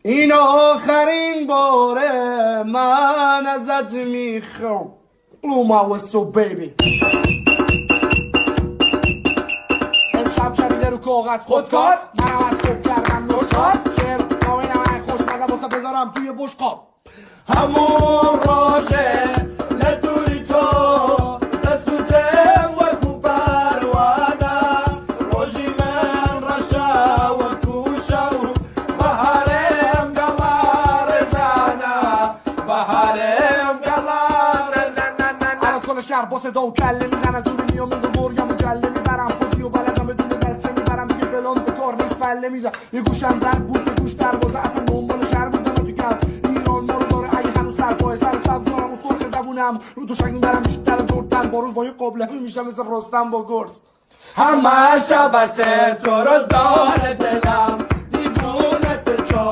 این آخرین باره من ازت میخوام. Oh my whistle baby. امشب شبیده رو کاغذ خودکار، منم از صبح کردم نشخار، شعر کامینم من خوشمزه واسه بذارم توی بشقاب. همون راجه لدوری تو دستوتم و کو پروانه روژی من رشا و کوشو بهارم گلار زنه بهارم گلار زنه. الان کل شهر با صدا و کله میزنن جوری میام میگو گرگم و گله میبرم خوزی و بلدم بدون دسته میبرم دیگه بلان به کار نیست فله میزن. یه گوشم رد بود یه گوش دروازه اصلا دنبال شهر بودم تو گرد ایران ما رو داره اگه هنوز سرپای سر سبزارم و سرخ زبونم رو تو شک میبرم بیشتر دورتر با روز با یه قابله میشم مثل رستم با گرز. همه شب بسه تو رو داره دلم دیوونت چا